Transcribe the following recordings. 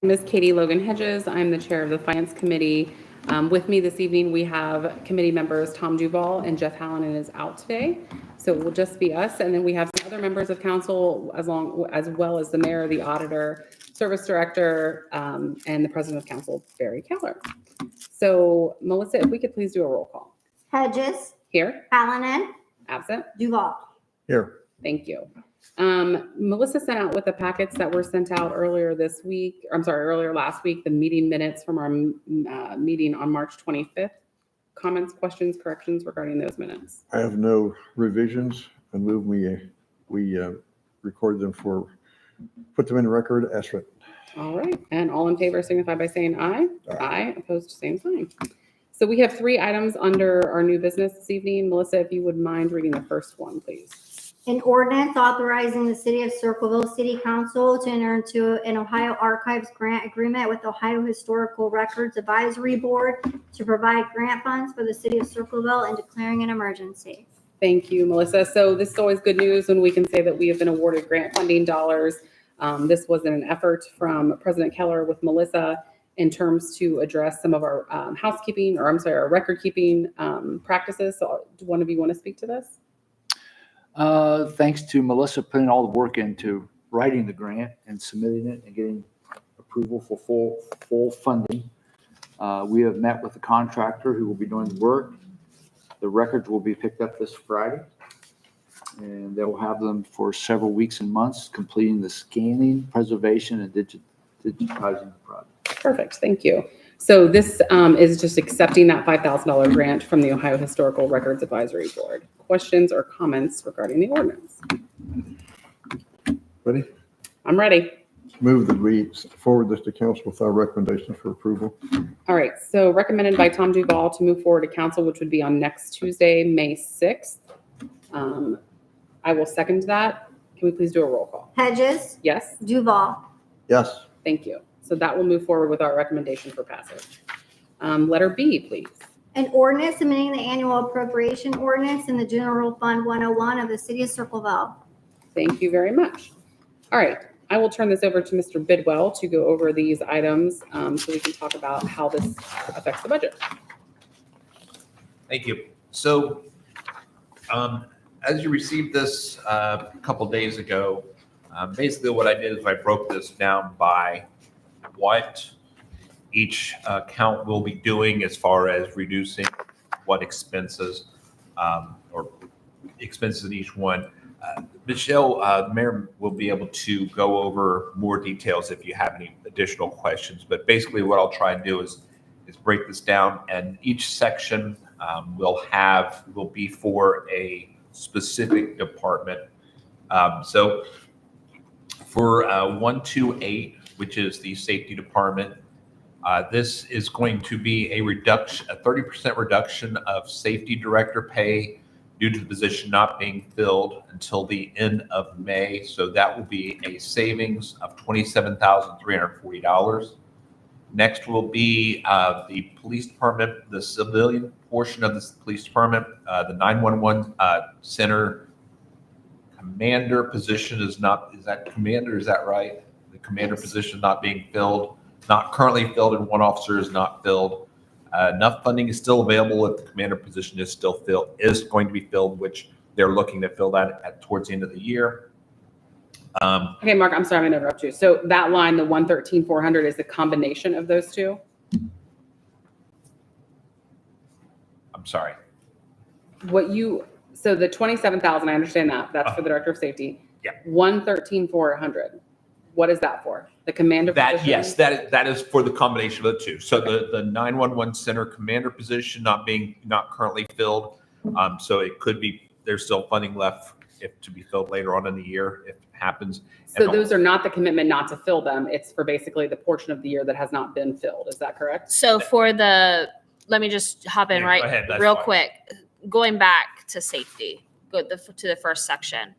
My name is Katie Logan Hedges. I'm the chair of the Finance Committee. With me this evening, we have committee members Tom Duval and Jeff Hallinan is out today. So it will just be us. And then we have some other members of council as well as the mayor, the auditor, service director, and the president of council, Barry Keller. So Melissa, if we could please do a roll call. Hedges. Here. Hallinan. Absent. Duval. Here. Thank you. Melissa sent out with the packets that were sent out earlier last week, the meeting minutes from our meeting on March 25th. Comments, questions, corrections regarding those minutes? I have no revisions and move we record them put them in record as written. All right. And all in favor signify by saying aye. Aye. Opposed, same sign. So we have 3 items under our new business this evening. Melissa, if you would mind reading the first one, please. An ordinance authorizing the City of Circleville City Council to enter into an Ohio Archives grant agreement with Ohio Historical Records Advisory Board to provide grant funds for the City of Circleville and declaring an emergency. Thank you, Melissa. So this is always good news when we can say that we have been awarded grant funding dollars. This was an effort from President Keller with Melissa in terms to address some of our our record keeping practices. So do one of you want to speak to this? Thanks to Melissa putting all the work into writing the grant and submitting it and getting approval for full funding. We have met with the contractor who will be doing the work. The records will be picked up this Friday, and they will have them for several weeks and months, completing the scanning, preservation, and digitizing the project. Perfect. Thank you. So this is just accepting that $5,000 grant from the Ohio Historical Records Advisory Board. Questions or comments regarding the ordinance? Ready? I'm ready. Move that we forward this to council with our recommendations for approval. All right. So recommended by Tom Duval to move forward to council, which would be on next Tuesday, May 6th. I will second that. Can we please do a roll call? Hedges. Yes. Duval. Yes. Thank you. So that will move forward with our recommendation for passage. Letter B, please. An ordinance amending the annual appropriation ordinance in the General Fund 101 of the City of Circleville. Thank you very much. All right. I will turn this over to Mr. Bidwell to go over these items so we can talk about how this affects the budget. Thank you. So as you received this a couple days ago, basically what I did is I broke this down by what each account will be doing as far as reducing what expenses or expenses in each one. Michelle, the mayor, will be able to go over more details if you have any additional questions. But basically what I'll try and do is break this down, and each section will be for a specific department. So for 128, which is the safety department, this is going to be a 30% reduction of safety director pay due to the position not being filled until the end of May. So that will be a savings of $27,340. Next will be the police department, the civilian portion of the police department, the 911 center commander position is that right? The commander position not being filled, not currently filled, and one officer is not filled. Enough funding is still available if the commander position is going to be filled, which they're looking to fill that towards the end of the year. Okay, Mark, I'm sorry, I'm gonna interrupt you. So that line, the 113,400, is the combination of those two? I'm sorry. So the 27,000, I understand that's for the director of safety. Yeah. 113,400. What is that for? The commander position? Yes, that is for the combination of the two. So the 911 center commander position not currently filled. So it could be, there's still funding left to be filled later on in the year if it happens. So those are not the commitment not to fill them. It's for basically the portion of the year that has not been filled. Is that correct? So let me just hop in real quick. Going back to safety, to the first section.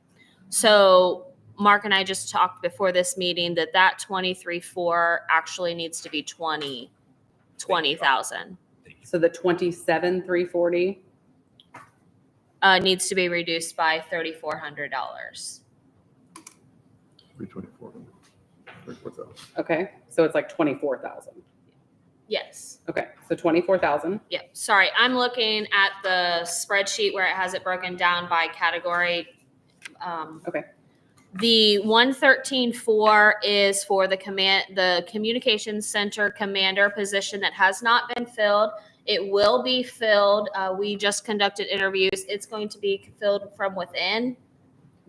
So Mark and I just talked before this meeting that 23.4 actually needs to be 20,000. So the 27,340 needs to be reduced by $3,400. 324. 24,000. Okay, so it's like 24,000. Yes. Okay, so 24,000. Yeah, sorry, I'm looking at the spreadsheet where it has it broken down by category. Okay. The 113.4 is for the communications center commander position that has not been filled. It will be filled. We just conducted interviews. It's going to be filled from within.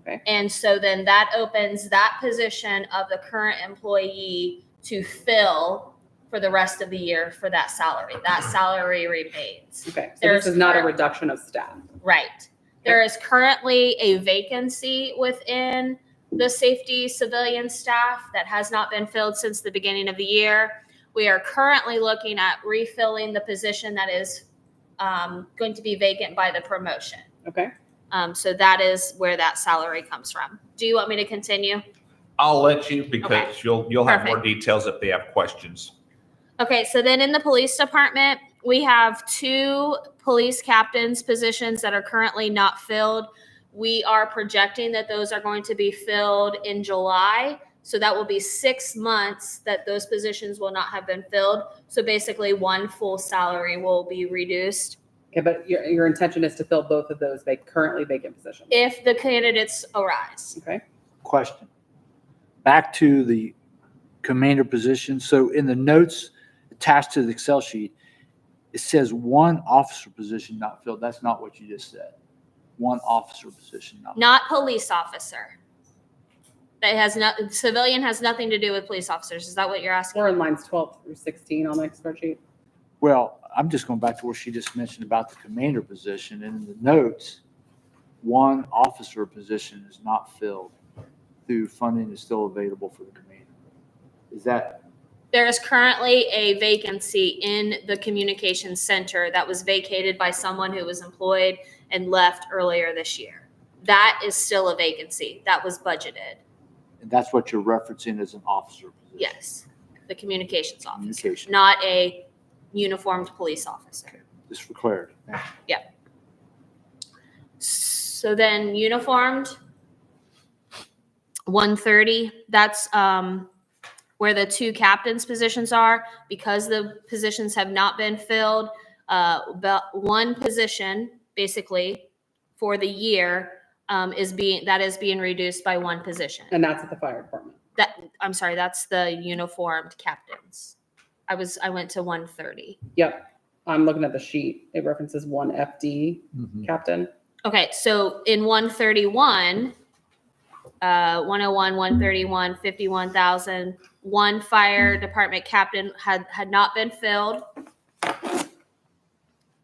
Okay. And so then that opens that position of the current employee to fill for the rest of the year for that salary. That salary remains. Okay, so There's this is not a current- reduction of staff. Right. There is currently a vacancy within the safety civilian staff that has not been filled since the beginning of the year. We are currently looking at refilling the position that is going to be vacant by the promotion. Okay, So that is where that salary comes from. Do you want me to continue? I'll let you because Okay. you'll have more Perfect. details if they have questions. Okay, so then in the police department, we have 2 police captains positions that are currently not filled. We are projecting that those are going to be filled in July. So that will be 6 months that those positions will not have been filled. So basically 1 full salary will be reduced okay, but your intention is to fill both of those currently vacant positions. if the candidates arise. Okay, Question. Back to the commander position. So in the notes attached to the Excel sheet, it says 1 officer position not filled. That's not what you just said. 1 officer position not filled. Not police officer. That has civilian has nothing to do with police officers. Is that what you're asking? we're in lines 12 through 16 on the spreadsheet. Well, I'm just going back to where she just mentioned about the commander position. And in the notes, 1 officer position is not filled through funding is still available for the commander. Is that, There is currently a vacancy in the communications center that was vacated by someone who was employed and left earlier this year. That is still a vacancy. That was budgeted. and that's what you're referencing as an officer position? Yes, the communications officer, Communication. not a uniformed police officer. Okay, just for clarity. Thank you. So then uniformed, 130, that's where the 2 captains positions are. Because the positions have not been filled, about 1 position basically for the year is being reduced by 1 position. And that's at the fire department. I'm sorry, that's the uniformed captains. I went to 130. Yep, I'm looking at the sheet. It references 1 FD captain. Okay, so in 131, 101, 131, 51,000, 1 fire department captain had not been filled.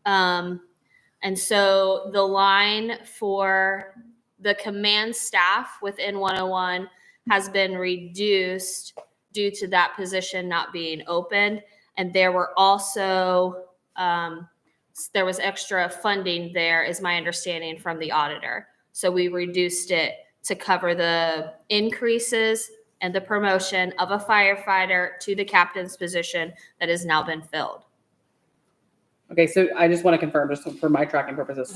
And so the line for the command staff within 101 has been reduced due to that position not being opened. And there were also, there was extra funding there, is my understanding from the auditor. So we reduced it to cover the increases and the promotion of a firefighter to the captain's position that has now been filled. Okay, so I just want to confirm, just for my tracking purposes.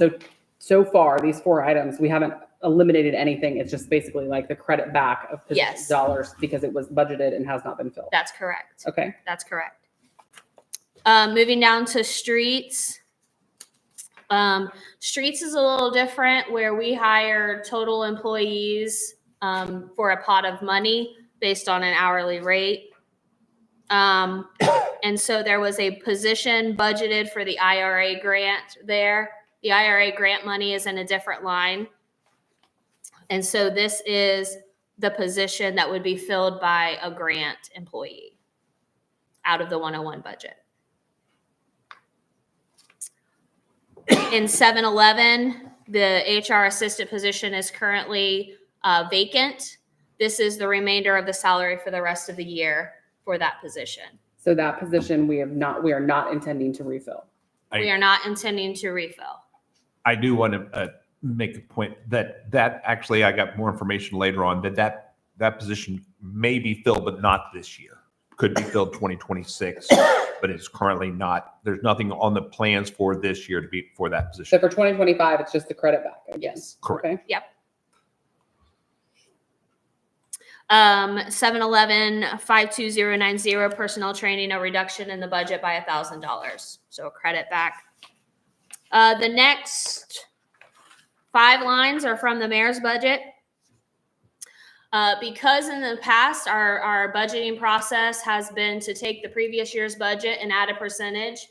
So far, these 4 items, we haven't eliminated anything. It's just basically like the credit back of Yes. dollars because it was budgeted and has not been filled. That's correct. Okay, That's correct. Moving down to streets. Streets is a little different where we hire total employees for a pot of money based on an hourly rate. And so there was a position budgeted for the IRA grant there. The IRA grant money is in a different line. And so this is the position that would be filled by a grant employee out of the 101 budget. In 7-Eleven, the HR assistant position is currently vacant. This is the remainder of the salary for the rest of the year for that position. so that position we are not intending to refill. We are not intending to refill. I do want to make a point that actually I got more information later on that position may be filled, but not this year. Could be filled 2026, but it's currently not. There's nothing on the plans for this year to be for that So position. for 2025, it's just the credit back again. Yes, correct. Okay. Yep. 711 52090 personnel training, a reduction in the budget by $1,000. So a credit back. The next 5 lines are from the mayor's budget. Because in the past, our budgeting process has been to take the previous year's budget and add a percentage.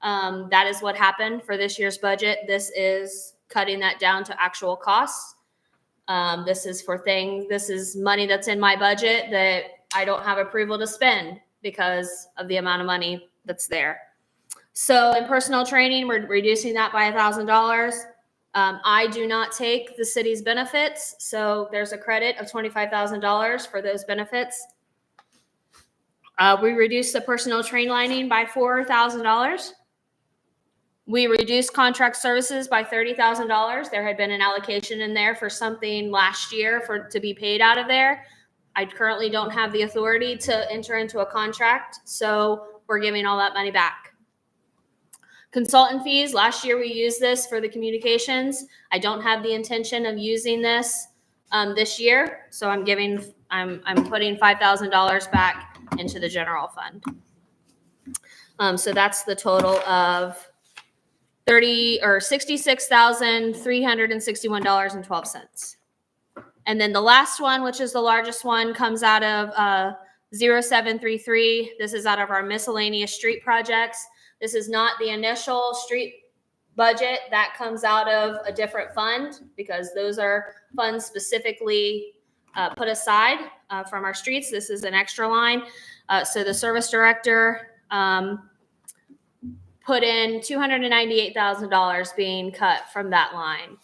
That is what happened for this year's budget. This is cutting that down to actual costs. This is money that's in my budget that I don't have approval to spend because of the amount of money that's there. So in personnel training, we're reducing that by $1,000. I do not take the city's benefits, so there's a credit of $25,000 for those benefits. We reduced the personnel train lining by $4,000. We reduced contract services by $30,000. There had been an allocation in there for something last year to be paid out of there. I currently don't have the authority to enter into a contract, so we're giving all that money back. Consultant fees, last year we used this for the communications. I don't have the intention of using this this year, so I'm putting $5,000 back into the general fund. So that's the total of $66,361.12. And then the last one, which is the largest one, comes out of 0733. This is out of our miscellaneous street projects. This is not the initial street budget. That comes out of a different fund because those are funds specifically put aside from our streets. This is an extra line. So the service director put in $298,000 being cut from that line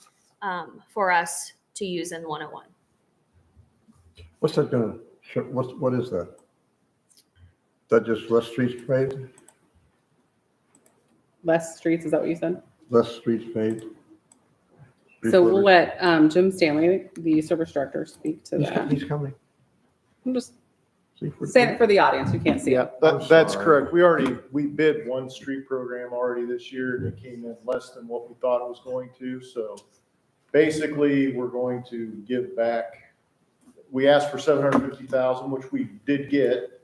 for us to use in 101. What's that gonna, what is that? Is that just less streets paid? Less streets, is that what you said? Less streets paid? So we'll let Jim Stanley, the service director, speak to that. He's coming. I'm just See if we're- saying it for the audience who can't see it. That's sorry. correct. We bid one street program already this year and it came in less than what we thought it was going to. So basically, we're going to give back. We asked for 750,000, which we did get.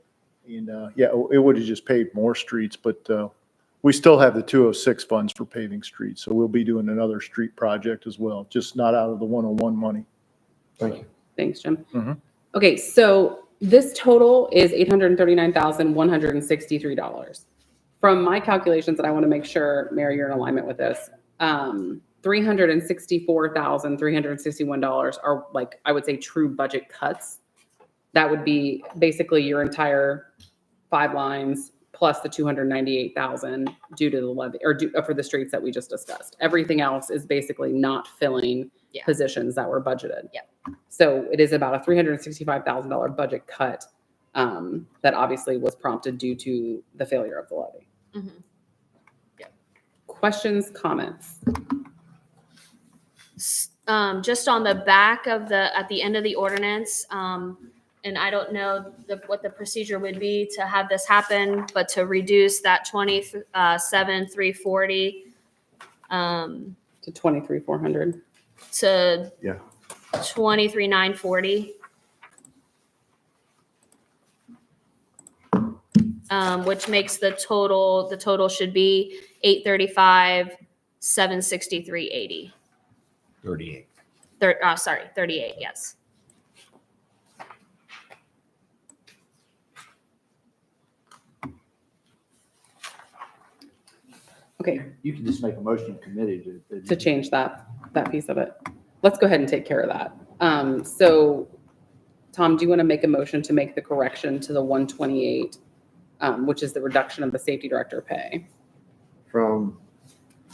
And it would have just paved more streets, but we still have the 206 funds for paving streets. So we'll be doing another street project as well, just not out of the 101 money. Thank you. Thanks, Jim. Mhm. Okay, so this total is $839,163. From my calculations, and I want to make sure, Mary, you're in alignment with this, $364,361 are, like, I would say, true budget cuts. That would be basically your entire 5 lines plus the $298,000 due to the levy or for the streets that we just discussed. Everything else is basically not filling positions that were budgeted. Yeah. So it is about a $365,000 budget cut that obviously was prompted due to the failure of the levy. Mhm. Questions, comments? Just on the back of at the end of the ordinance, and I don't know what the procedure would be to have this happen, but to reduce that 27,340 To 23,400. to Yeah. 23,940. Which makes the total should be 835,763.80. 38. 38, yes. Okay, You can just make a motion committee to change that piece of it. Let's go ahead and take care of that. So Tom, do you want to make a motion to make the correction to the 128, which is the reduction of the safety director pay? From,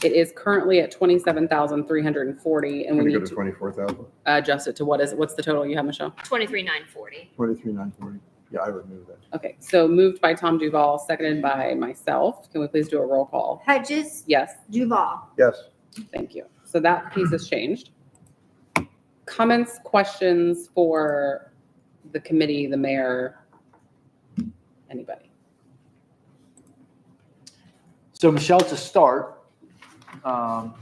It is currently at 27,340 and we can we go need to to 24,000? adjust it to what's the total you have, Michelle? 23,940. 23,940. Yeah, I would move that. Okay, so moved by Tom Duval, seconded by myself. Can we please do a roll call? Hedges, Yes. Duval. Yes. Thank you. So that piece has changed. Comments, questions for the committee, the mayor, anybody? So Michelle, to start, and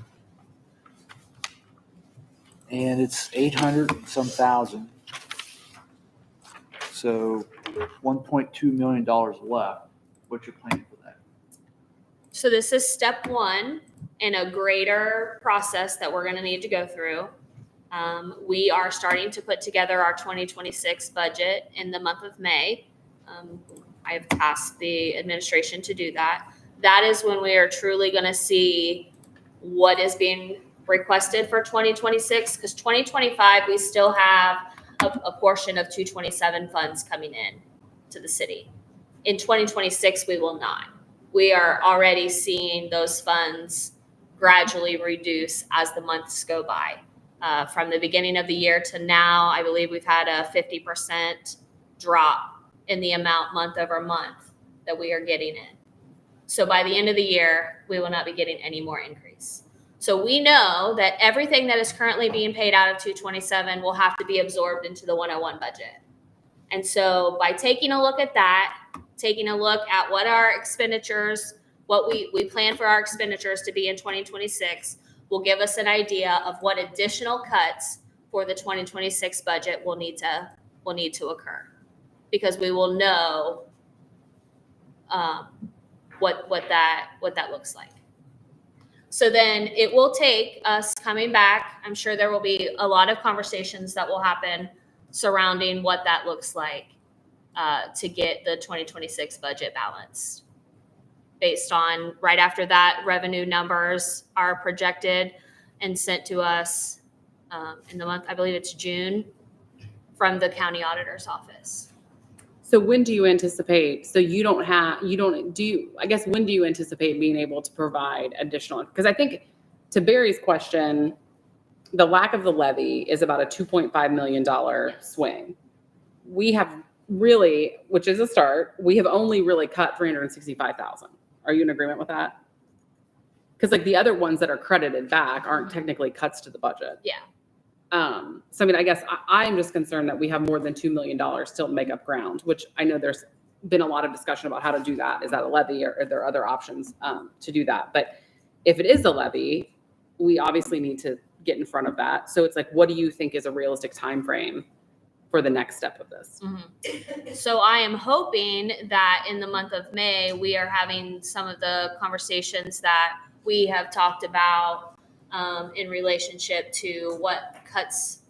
it's 800 some thousand. So $1.2 million left. What's your plan for that? So this is step one in a greater process that we're going to need to go through. We are starting to put together our 2026 budget in the month of May. I have tasked the administration to do that. That is when we are truly going to see what is being requested for 2026, because 2025, we still have a portion of 227 funds coming in to the city. In 2026, we will not. We are already seeing those funds gradually reduce as the months go by. From the beginning of the year to now, I believe we've had a 50% drop in the amount month over month that we are getting in. So by the end of the year, we will not be getting any more increase. So we know that everything that is currently being paid out of 227 will have to be absorbed into the 101 budget. And so by taking a look at that, taking a look at what our expenditures, what we plan for our expenditures to be in 2026, will give us an idea of what additional cuts for the 2026 budget will need to occur, because we will know what that looks like. So then it will take us coming back. I'm sure there will be a lot of conversations that will happen surrounding what that looks like to get the 2026 budget balanced. Based on right after that, revenue numbers are projected and sent to us in the month, I believe it's June, from the county auditor's office. So when do you anticipate, when do you anticipate being able to provide additional? Because I think to Barry's question, the lack of the levy is about a $2.5 million swing. We have really, which is a start, we have only really cut 365,000. Are you in agreement with that? Because like the other ones that are credited back aren't technically cuts to the budget. Yeah. So I mean, I guess I'm just concerned that we have more than $2 million still to make up ground, which I know there's been a lot of discussion about how to do that. Is that a levy, or are there other options to do that? But if it is a levy, we obviously need to get in front of that. So it's like, what do you think is a realistic time frame for the next step of this? Mm-hmm. So I am hoping that in the month of May, we are having some of the conversations that we have talked about in relationship to what cuts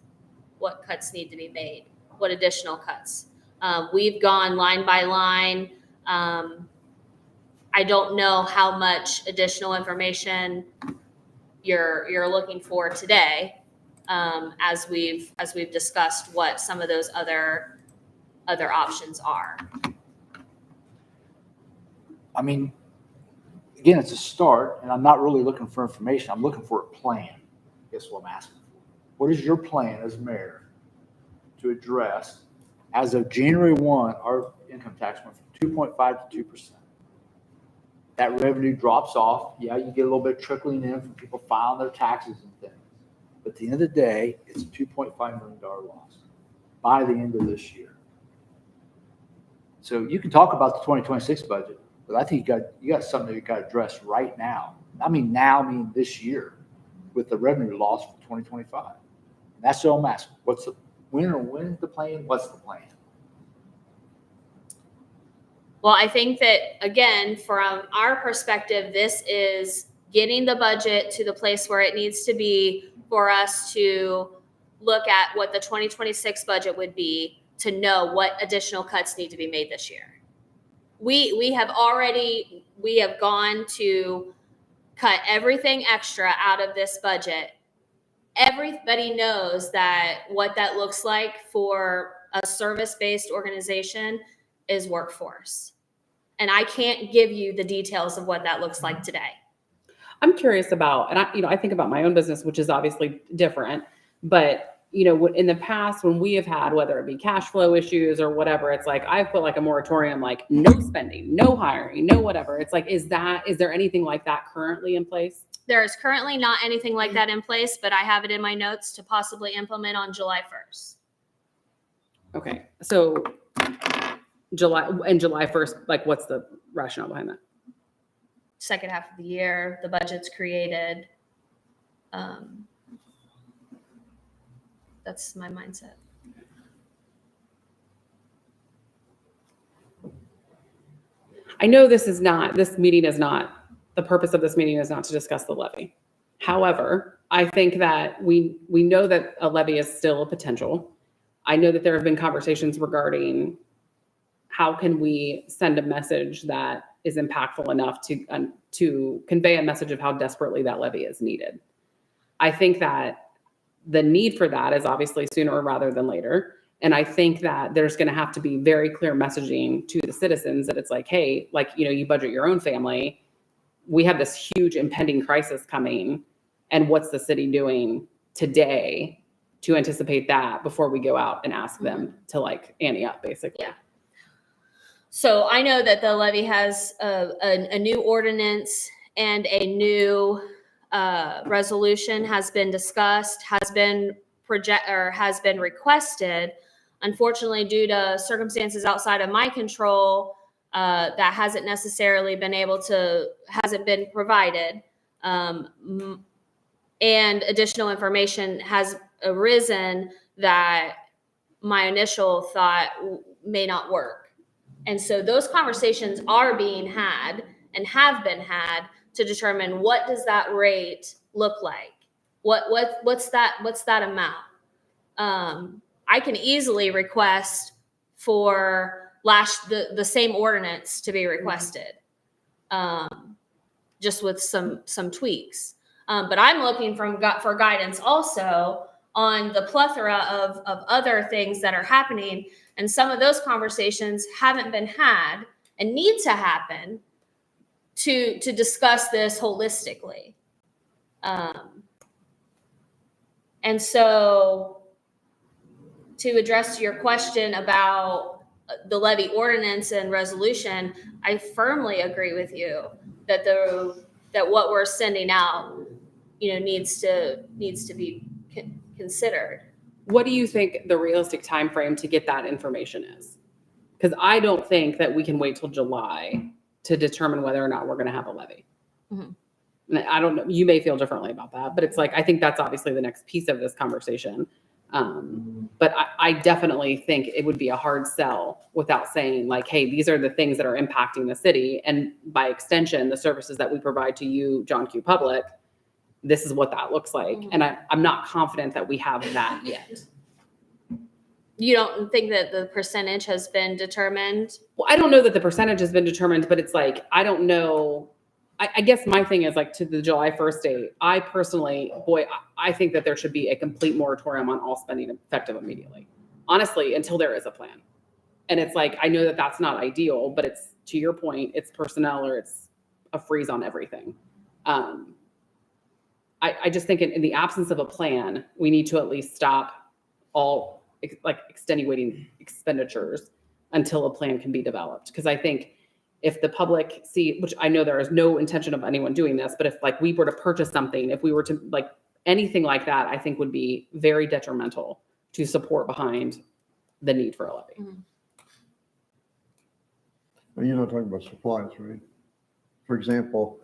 need to be made, what additional cuts. We've gone line by line. I don't know how much additional information you're looking for today, as we've discussed what some of those other options are. I mean, again, it's a start, and I'm not really looking for information. I'm looking for a plan. Guess what I'm asking for? What is your plan as mayor to address, as of January 1, our income tax went from 2.5 to 2%. That revenue drops off. Yeah, you get a little bit trickling in from people filing their taxes and things. But at the end of the day, it's a $2.5 million loss by the end of this year. So you can talk about the 2026 budget, but I think you got something that you got to address right now. I mean, meaning this year, with the revenue loss for 2025. And that's what I'm asking. When's the plan? What's the plan? Well, I think that, again, from our perspective, this is getting the budget to the place where it needs to be for us to look at what the 2026 budget would be, to know what additional cuts need to be made this year. We have gone to cut everything extra out of this budget. Everybody knows that what that looks like for a service-based organization is workforce. And I can't give you the details of what that looks like today. I'm curious about, and I think about my own business, which is obviously different, but in the past when we have had, whether it be cash flow issues or whatever, it's like, I've put like a moratorium, like no spending, no hiring, no whatever. It's like, is there anything like that currently in place? There is currently not anything like that in place, but I have it in my notes to possibly implement on July 1st. Okay. So July 1st, like what's the rationale behind that? Second half of the year, the budget's created. That's my mindset. I know this meeting is not, the purpose of this meeting is not to discuss the levy. However, I think that we know that a levy is still a potential. I know that there have been conversations regarding how can we send a message that is impactful enough to convey a message of how desperately that levy is needed. I think that the need for that is obviously sooner rather than later. And I think that there's going to have to be very clear messaging to the citizens that it's like, hey, like, you budget your own family. We have this huge impending crisis coming. And what's the city doing today to anticipate that before we go out and ask them to like ante up, basically? Yeah. So I know that the levy has a new ordinance and a new resolution has been discussed, has been requested. Unfortunately, due to circumstances outside of my control, that hasn't necessarily hasn't been provided. And additional information has arisen that my initial thought may not work. And so those conversations are being had and have been had to determine what does that rate look like? What's that amount? I can easily request for the same ordinance to be requested, just with some tweaks. But I'm looking for guidance also on the plethora of other things that are happening. And some of those conversations haven't been had and need to happen to discuss this holistically. And so to address your question about the levy ordinance and resolution, I firmly agree with you that what we're sending out, needs to be considered. What do you think the realistic time frame to get that information is? Because I don't think that we can wait till July to determine whether or not we're going to have a levy. Mm-hmm. And I don't know, you may feel differently about that, but it's like, I think that's obviously the next piece of this conversation. But I definitely think it would be a hard sell without saying like, hey, these are the things that are impacting the city. And by extension, the services that we provide to you, John Q. Public, this is what that looks like. Mm-hmm. And I'm not confident that we have that yet. You don't think that the percentage has been determined? Well, I don't know that the percentage has been determined, but it's like, I don't know. I guess my thing is like to the July 1st date, I personally, I think that there should be a complete moratorium on all spending effective immediately. Honestly, until there is a plan. And it's like, I know that that's not ideal, but it's, to your point, it's personnel or it's a freeze on everything. I just think in the absence of a plan, we need to at least stop all like extenuating expenditures until a plan can be developed. Because I think if the public see, which I know there is no intention of anyone doing this, but if like we were to purchase something, if we were to like anything like that, I think would be very detrimental to support behind the need for a levy. Mm-hmm. Well, you're not talking about supplies, right? For example,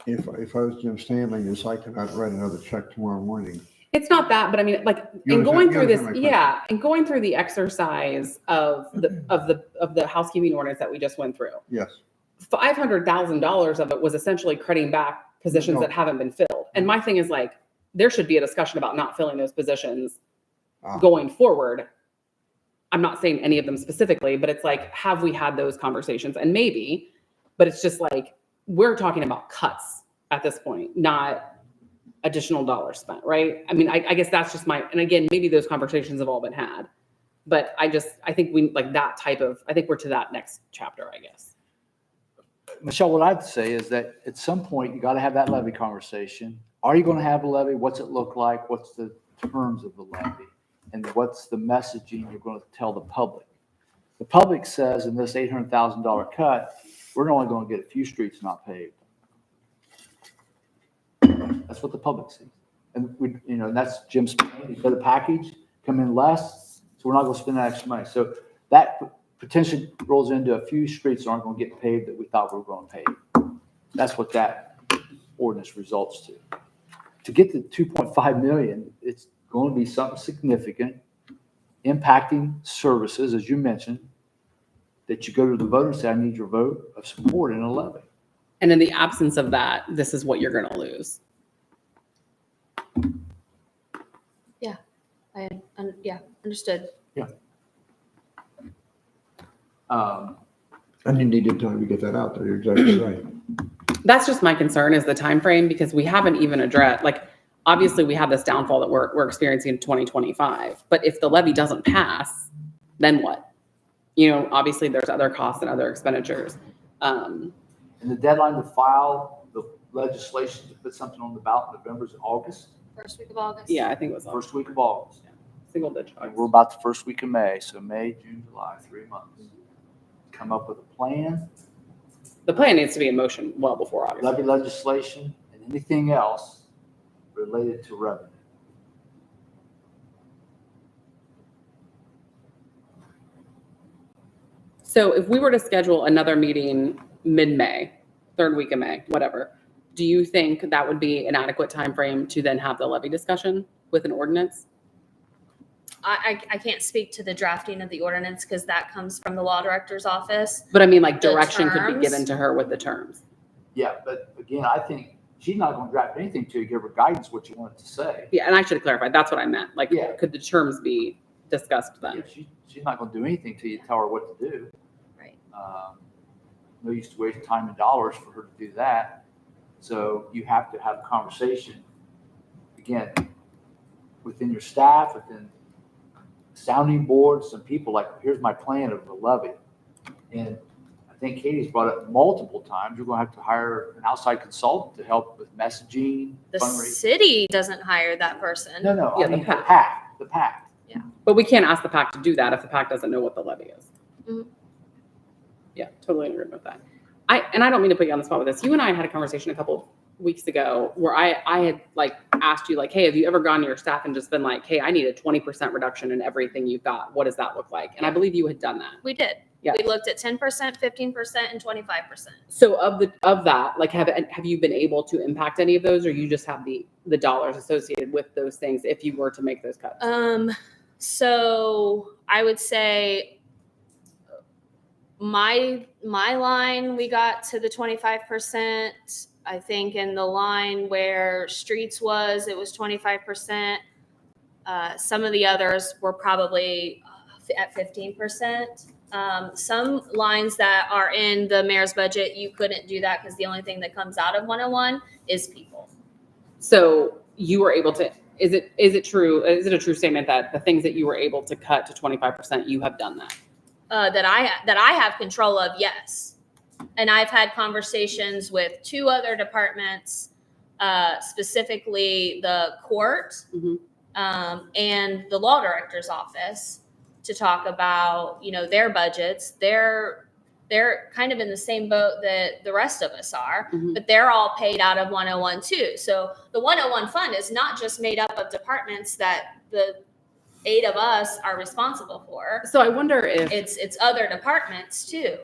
if I was Jim Stanley, yes, I cannot write another check tomorrow morning. It's not that, but I mean, like, in going through this, yeah, and going through the exercise of the housekeeping ordinance that we just went through, Yes. $500,000 of it was essentially crediting back positions that haven't been filled. And my thing is like, there should be a discussion about not filling those positions going forward. I'm not saying any of them specifically, but it's like, have we had those conversations? And maybe, but it's just like, we're talking about cuts at this point, not additional dollars spent, right? I mean, I guess that's just and again, maybe those conversations have all been had, but I think we like that type of, I think we're to that next chapter, I guess. Michelle, what I'd say is that at some point, you got to have that levy conversation. Are you going to have a levy? What's it look like? What's the terms of the levy? And what's the messaging you're going to tell the public? The public says in this $800,000 cut, we're only going to get a few streets not paved. That's what the public sees. And that's Jim's plan. For the package, come in less, so we're not going to spend that extra money. So that potentially rolls into a few streets that aren't going to get paved that we thought we were going to pave. That's what that ordinance results to. To get the 2.5 million, it's going to be something significant, impacting services, as you mentioned, that you go to the voter and say, I need your vote of support in a levy. And in the absence of that, this is what you're going to lose. Understood. And you needed time to get that out there. You're exactly right. That's just my concern is the time frame, because we haven't even addressed, like, obviously we have this downfall that we're experiencing in 2025. But if the levy doesn't pass, then what? Obviously there's other costs and other expenditures. And the deadline to file the legislation to put something on the ballot in November is August, First week of August. Yeah, I think it was first week of August. single digit. And we're about the first week of May, so May, June, July, 3 months. Come up with a plan, The plan needs to be in motion well before August. levy legislation, and anything else related to revenue. So if we were to schedule another meeting mid-May, third week of May, whatever, do you think that would be an adequate time frame to then have the levy discussion with an ordinance? I can't speak to the drafting of the ordinance because that comes from the law director's office. But I mean, like, The direction could be terms? given to her with the terms. Yeah, but again, I think she's not going to draft anything to you, give her guidance what you want it to say. Yeah, and I should have clarified, that's what I meant. Like, Yeah. could the terms be discussed Yeah, then? she's not going to do anything till you tell her what to do. Right. No use to waste time and dollars for her to do that. So you have to have a conversation, again, within your staff, within sounding board, some people like, here's my plan of the levy. And I think Katie's brought up multiple times, you're going to have to hire an outside consultant to help with messaging, The fundraising. city doesn't hire that person. No, Yeah, I the mean, PAC. the PAC. But we can't ask the PAC to do that if the PAC doesn't know what the levy is. Mhm. Yeah, totally agree with that. I don't mean to put you on the spot with this. You and I had a conversation a couple weeks ago where I had like asked you like, hey, have you ever gone to your staff and just been like, hey, I need a 20% reduction in everything you've got. What does that look like? And I believe you had done that. We did. Yeah. We looked at 10%, 15%, and 25%. So of that, like, have you been able to impact any of those, or you just have the dollars associated with those things if you were to make those cuts? So I would say my line, we got to the 25%. I think in the line where streets was, it was 25%. Some of the others were probably at 15%. Some lines that are in the mayor's budget, you couldn't do that because the only thing that comes out of 101 is people. So you were able to, is it true? Is it a true statement that the things that you were able to cut to 25%, you have done that? That I have control of, yes. And I've had conversations with 2 other departments, specifically the court Mhm. and the law director's office, to talk about, their budgets. They're kind of in the same boat that the rest of us are, Mhm. but they're all paid out of 101 too. So the 101 fund is not just made up of departments that the 8 of us are responsible for. So I wonder if, It's other departments too.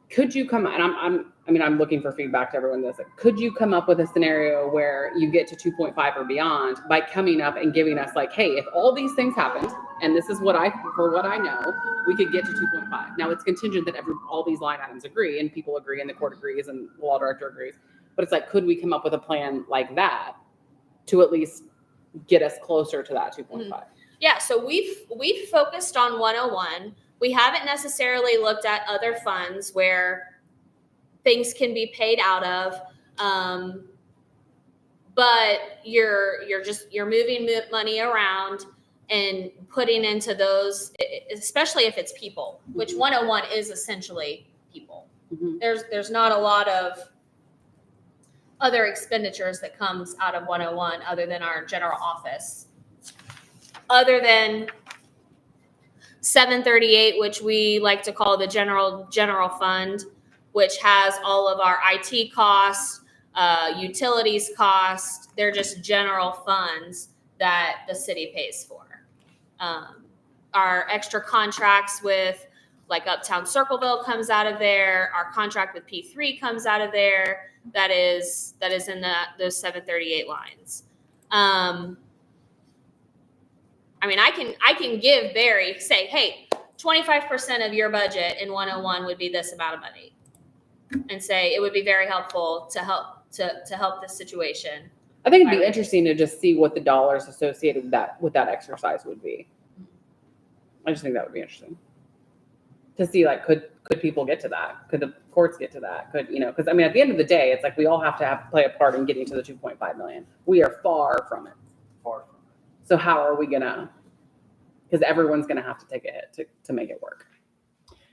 could you come, and I'm looking for feedback to everyone this, could you come up with a scenario where you get to 2.5 or beyond by coming up and giving us like, hey, if all these things happened, and this is for what I know, we could get to 2.5. Now it's contingent that all these line items agree and people agree and the court agrees and the law director agrees. But it's like, could we come up with a plan like that to at least get us closer to that 2.5? Yeah, so we've focused on 101. We haven't necessarily looked at other funds where things can be paid out of, but you're moving money around and putting into those, especially if it's people, which 101 is essentially people. Mhm. There's not a lot of other expenditures that comes out of 101 other than our general office, other than 738, which we like to call the general fund, which has all of our IT costs, utilities costs. They're just general funds that the city pays for. Our extra contracts with like Uptown Circleville comes out of there. Our contract with P3 comes out of there. That is in those 738 lines. I can give Barry, say, hey, 25% of your budget in 101 would be this amount of money. And say it would be very helpful to help this situation. I think it'd be interesting to just see what the dollars associated with that exercise would be. I just think that would be interesting. To see, like, could people get to that? Could the courts get to that? Because I mean, at the end of the day, it's like we all have to play a part in getting to the 2.5 million. We are far from it. Far from it. So how are we gonna, because everyone's gonna have to take a hit to make it work,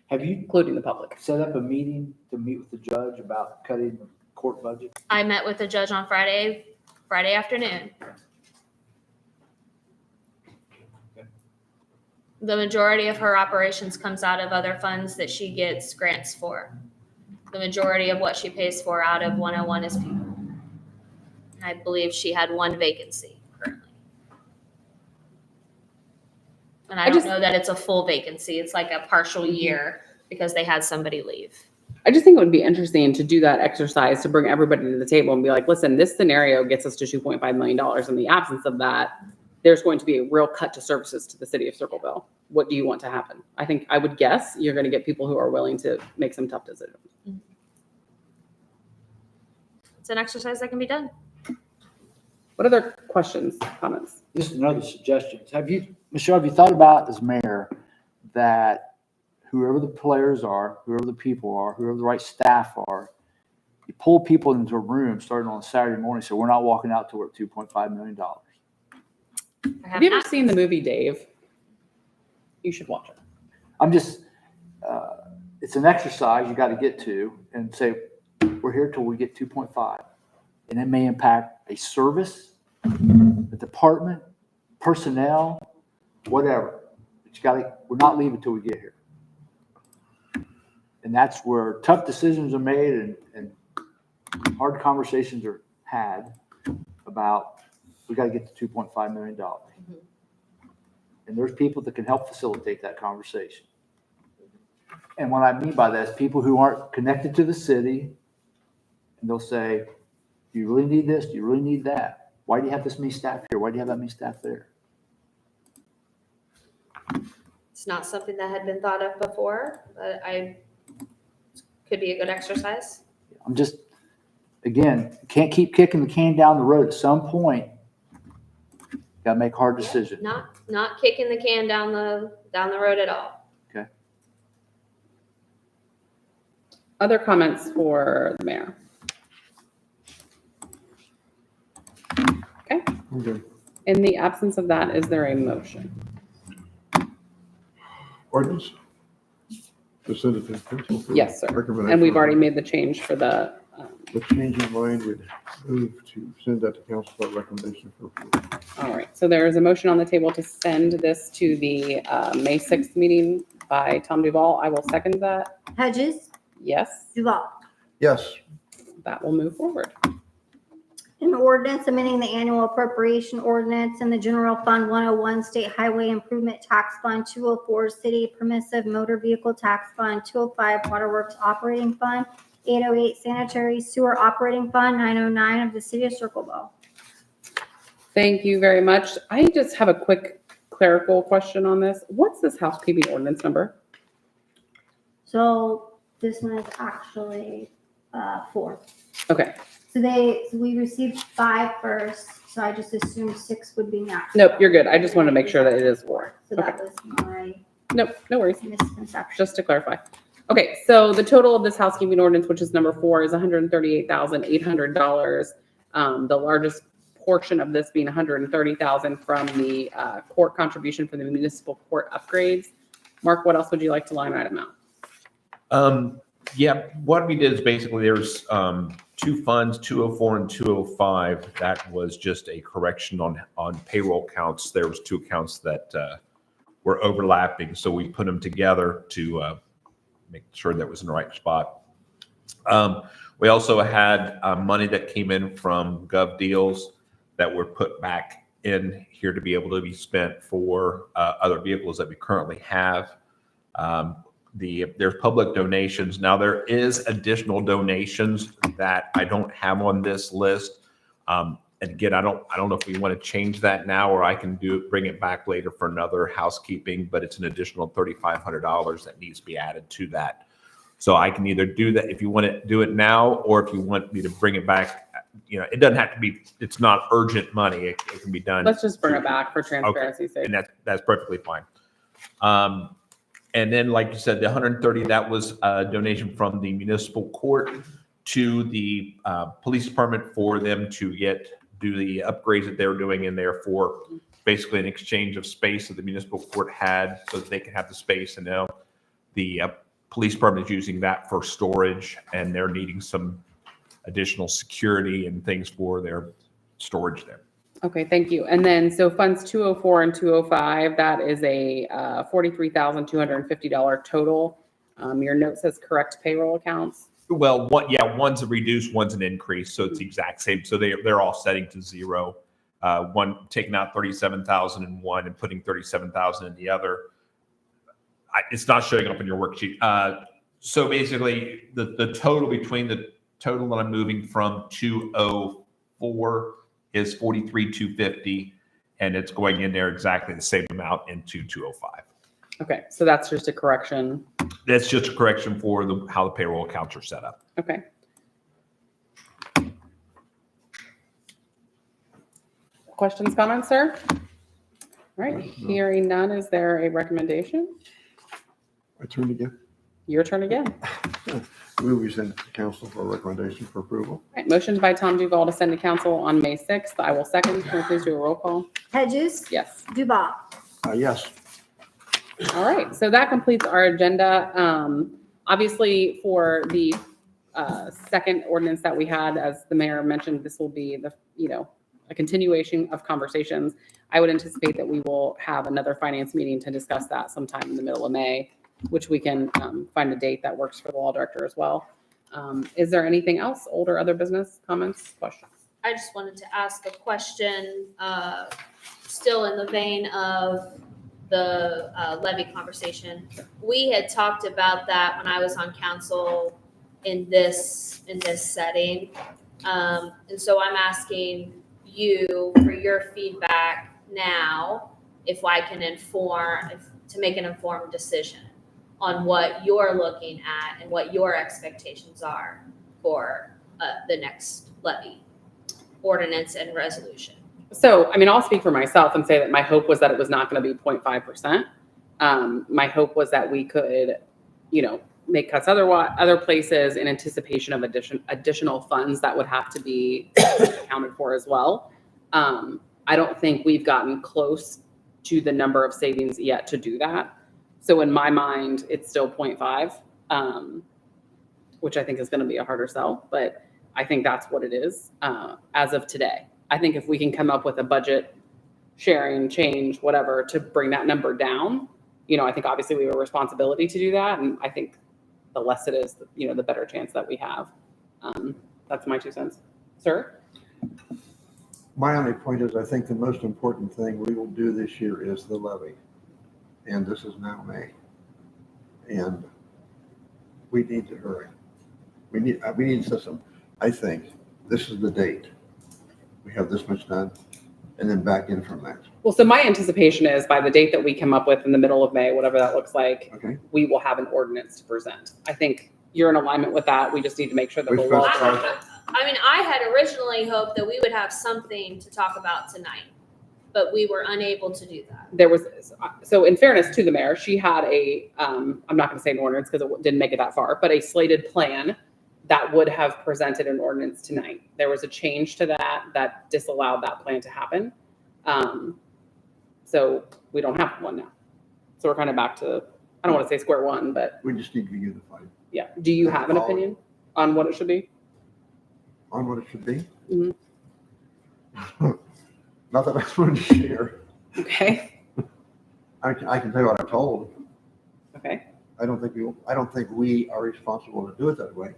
Have you including the public. set up a meeting to meet with the judge about cutting the court budget? I met with the judge on Friday afternoon. The majority of her operations comes out of other funds that she gets grants for. The majority of what she pays for out of 101 is people. I believe she had one vacancy currently. And I don't know that it's a full vacancy. It's like a partial year because they had somebody leave. I just think it would be interesting to do that exercise to bring everybody to the table and be like, listen, this scenario gets us to $2.5 million. In the absence of that, there's going to be a real cut to services to the city of Circleville. What do you want to happen? I would guess you're going to get people who are willing to make some tough decisions. It's an exercise that can be done. What other questions, comments? Just another suggestion. Michelle, have you thought about as mayor that whoever the players are, whoever the people are, whoever the right staff are, you pull people into a room starting on a Saturday morning, so we're not walking out till we're at $2.5 million. Have you ever seen the movie Dave? You should watch it. I'm just, it's an exercise you got to get to and say, we're here till we get 2.5. And it may impact a service, a department, personnel, whatever. But we're not leaving till we get here. And that's where tough decisions are made and hard conversations are had about, we got to get to $2.5 million. And there's people that can help facilitate that conversation. And what I mean by that is people who aren't connected to the city, and they'll say, do you really need this? Do you really need that? Why do you have this many staff here? Why do you have that many staff there? It's not something that had been thought of before, but could be a good exercise. I'm just, again, can't keep kicking the can down the road. At some point, got to make hard decisions. Not kicking the can down the road at all. Okay. Other comments for the mayor? Okay. Okay. In the absence of that, is there a motion? Ordinance? To send it to council for Yes, sir. recommendation. And we've already made the change for the, The change in mind would move to send that to council for recommendation for approval. all right. So there is a motion on the table to send this to the May 6th meeting by Tom Duval. I will second that. Hedges, Yes, Duval. Yes, that will move forward. An ordinance amending the annual appropriation ordinance in the general fund 101 state highway improvement tax fund 204 city permissive motor vehicle tax fund 205 waterworks operating fund 808 sanitary sewer operating fund 909 of the city of Circleville. Thank you very much. I just have a quick clerical question on this. What's this housekeeping ordinance number? So this one is actually 4. Okay. So we received 5 first, so I just assumed 6 would be next. Nope, you're good. I just wanted to make sure that it is 4. So Okay. that was my Nope, no worries. misconception. Just to clarify. Okay, so the total of this housekeeping ordinance, which is number 4, is $138,800. The largest portion of this being $130,000 from the court contribution for the municipal court upgrades. Mark, what else would you like to line item out? Yeah, what we did is basically there's 2 funds, 204 and 205. That was just a correction on payroll counts. There was 2 accounts that were overlapping, so we put them together to make sure that was in the right spot. We also had money that came in from Gov Deals that were put back in here to be able to be spent for other vehicles that we currently have. There's public donations. Now there is additional donations that I don't have on this list. And And again, I don't know if we want to change that now, or I can bring it back later for another housekeeping, but it's an additional $3,500 that needs to be added to that. So I can either do that if you want to do it now, or if you want me to bring it back, it doesn't have to be, it's not urgent money. It can be done. Let's just bring it back for transparency's sake. And that's perfectly fine. And then, like you said, the 130, that was a donation from the municipal court to the police department for them to do the upgrades that they're doing in there for basically an exchange of space that the municipal court had so that they can have the space. And now the police department is using that for storage, and they're needing some additional security and things for their storage there. Okay, thank you. And then, so funds 204 and 205, that is a $43,250 total. Your note says correct payroll accounts. Well, one's a reduced, one's an increase, so it's the exact same. So they're all setting to zero. One taking out 37,000 in one and putting 37,000 in the other. It's not showing up in your worksheet. So basically, the total between the total that I'm moving from 204 is 43,250, and it's going in there exactly the same amount into 205. Okay, so that's just a correction. That's just a correction for how the payroll accounts are set up. Okay. Questions, comments, sir? All right, hearing none, is there a recommendation? My turn again. Your turn again. We will send it to council for a recommendation for approval. All right, motion by Tom Duval to send to council on May 6th. I will second. Can we please do a roll call? Hedges, Yes. Duval. Yes. All right, so that completes our agenda. Obviously, for the second ordinance that we had, as the mayor mentioned, this will be a continuation of conversations. I would anticipate that we will have another finance meeting to discuss that sometime in the middle of May, which we can find a date that works for the law director as well. Is there anything else, old or other business comments, questions? I just wanted to ask a question, still in the vein of the levy conversation. We had talked about that when I was on council in this setting. And so I'm asking you for your feedback now, if I can to make an informed decision on what you're looking at and what your expectations are for the next levy ordinance and resolution. So, I'll speak for myself and say that my hope was that it was not going to be 0.5%. My hope was that we could, make cuts other places in anticipation of additional funds that would have to be accounted for as well. I don't think we've gotten close to the number of savings yet to do that. So in my mind, it's still 0.5, which I think is going to be a harder sell, but I think that's what it is as of today. I think if we can come up with a budget sharing change, whatever, to bring that number down, I think obviously we have a responsibility to do that. And I think the less it is, the better chance that we have. That's my 2 cents. Sir? My only point is I think the most important thing we will do this year is the levy. And this is now May. And we need to hurry. We need a system. I think this is the date. We have this much done, and then back in from that. Well, so my anticipation is by the date that we come up with in the middle of May, whatever that looks like, Okay. we will have an ordinance to present. I think you're in alignment with that. We just need to make sure that We the law. first- I had originally hoped that we would have something to talk about tonight, but we were unable to do that. There was, so in fairness to the mayor, she had I'm not going to say an ordinance because it didn't make it that far, but a slated plan that would have presented an ordinance tonight. There was a change to that disallowed that plan to happen. So we don't have one now. So we're kind of back to, I don't want to say square one, but We just need to be unified yeah. Do you have an opinion on what it should be? on what it should be. Mhm. Not that I want to share. Okay. I can tell you what I'm told. Okay. I don't think we are responsible to do it that way.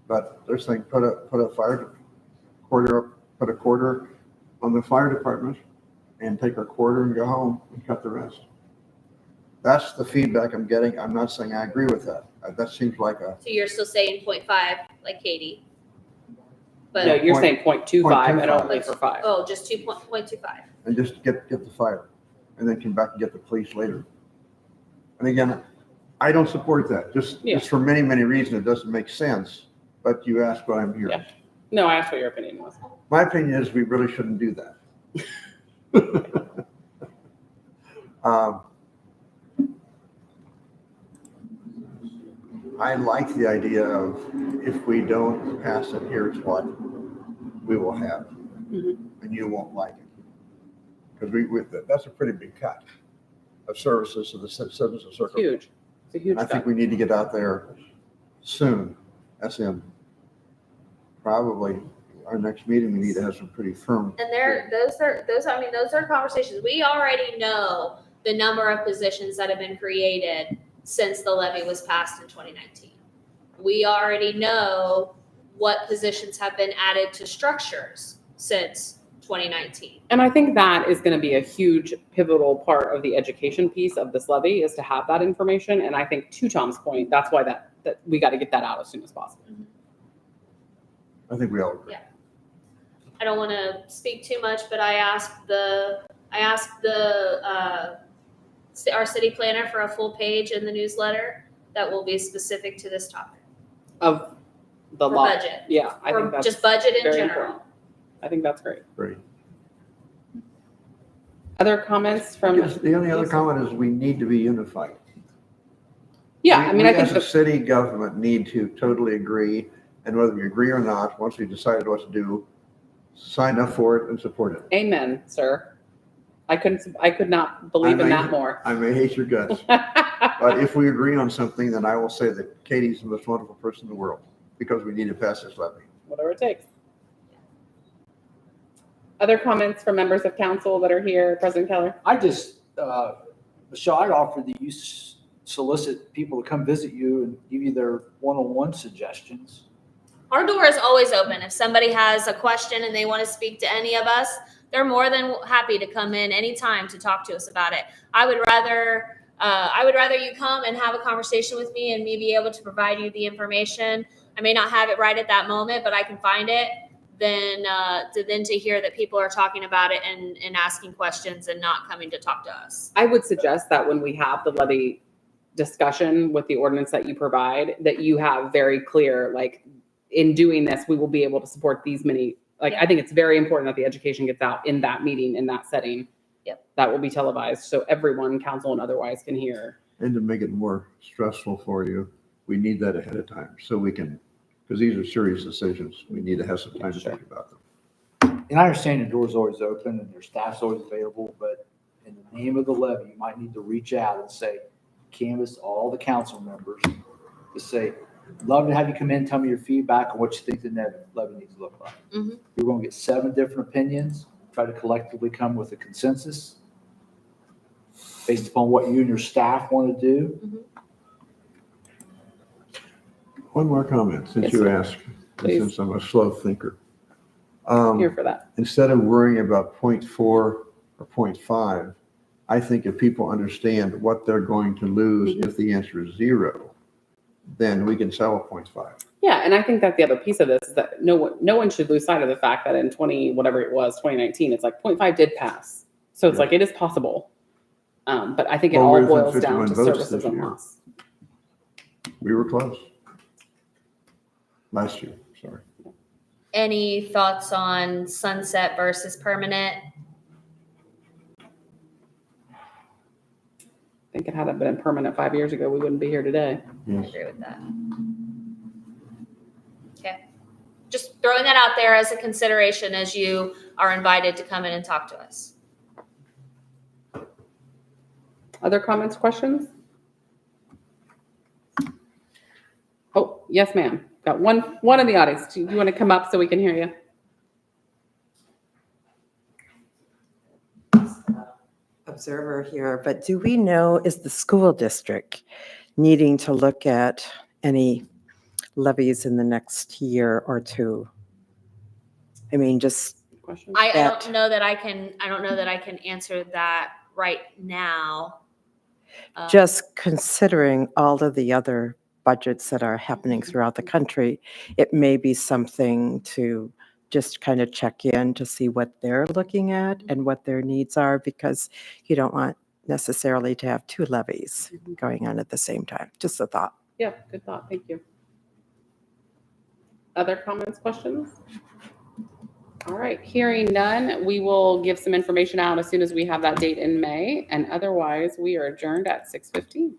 But they're saying put a quarter on the fire department and take our quarter and go home and cut the rest. That's the feedback I'm getting. I'm not saying I agree with that. That seems like So you're still saying 0.5, like Katie? But, No, you're saying 0.25 and 0.25. only for 5. oh, just 2.25. And just get the fire, and then come back and get the police later. And again, I don't support that, just for many, many reasons, it doesn't make sense, but you asked what I'm hearing. Yeah. No, I asked what your opinion was. My opinion is we really shouldn't do that. I like the idea of if we don't pass it, here's what we will have, Mhm. and you won't like it. Because that's a pretty big cut of services to the citizens of Circle. Huge. It's a huge I think cut. we need to get out there soon, as in probably our next meeting, we need to have some pretty firm. And those are conversations. We already know the number of positions that have been created since the levy was passed in 2019. We already know what positions have been added to structures since 2019. And I think that is going to be a huge pivotal part of the education piece of this levy is to have that information. And I think to Tom's point, that's why that we got to get that out as soon as possible. I think we all agree. Yeah. I don't want to speak too much, but I asked our city planner for a full page in the newsletter that will be specific to this topic. Of the For law. budget. Yeah, I think Or that's just budget in very general. important. I think that's great. Great. Other comments from? The only other comment is we need to be unified. Yeah, I mean, I think as a city government need to totally agree, and whether we agree or not, once we decided what to do, sign up for it and support it. Amen, sir. I could not believe in that more. I may hate your guts, but if we agree on something, then I will say that Katie's the most wonderful person in the world because we need to pass this levy. Whatever it takes. Other comments from members of council that are here? President Keller? I just, Michelle, I'd offer that you solicit people to come visit you and give you their one-on-one suggestions. Our door is always open. If somebody has a question and they want to speak to any of us, they're more than happy to come in anytime to talk to us about it. I would rather you come and have a conversation with me and me be able to provide you the information. I may not have it right at that moment, but I can find it. Then to hear that people are talking about it and asking questions and not coming to talk to us. I would suggest that when we have the levy discussion with the ordinance that you provide, that you have very clear, like, in doing this, we will be able to support these many. Like, I think it's very important that the education gets out in that meeting, in that setting. Yep. That will be televised, so everyone, council and otherwise, can hear. And to make it more stressful for you, we need that ahead of time so we can, because these are serious decisions. We need to have some time to think about them. And I understand your door's always open and your staff's always available, but in the name of the levy, you might need to reach out and say, canvass all the council members to say, love to have you come in, tell me your feedback on what you think the levy needs to look like. Mhm. You're going to get 7 different opinions, try to collectively come with a consensus based upon what you and your staff want to do. One more comment, since Yes, you sir. asked, and Please. since I'm a slow thinker. Here for that. Instead of worrying about 0.4 or 0.5, I think if people understand what they're going to lose if the answer is 0, then we can sell a 0.5. Yeah, and I think that the other piece of this is that no one should lose sight of the fact that in 2019, it's like 0.5 did pass. So it's Yeah. like, it is possible. But I think it Well, all we're within boils down 51 to votes services this and year. loss. We were close. Last year, sorry. Any thoughts on sunset versus permanent? I think it had been permanent 5 years ago, we wouldn't be here today. I Yes. agree with that. Okay. Just throwing that out there as a consideration as you are invited to come in and talk to us. Other comments, questions? Oh, yes, ma'am. Got one in the audience. Do you want to come up so we can hear you? Observer here, but do we know, is the school district needing to look at any levies in the next year or two? I mean, just, Question? I That- don't know that I can answer that right now. just considering all of the other budgets that are happening throughout the country, it may be something to just kind of check in to see what they're looking at and what their needs are, because you don't want necessarily to have two levies going on at the same time. Just a thought. Yeah, good thought. Thank you. Other comments, questions? All right, hearing none, we will give some information out as soon as we have that date in May, and otherwise we are adjourned at 6:15.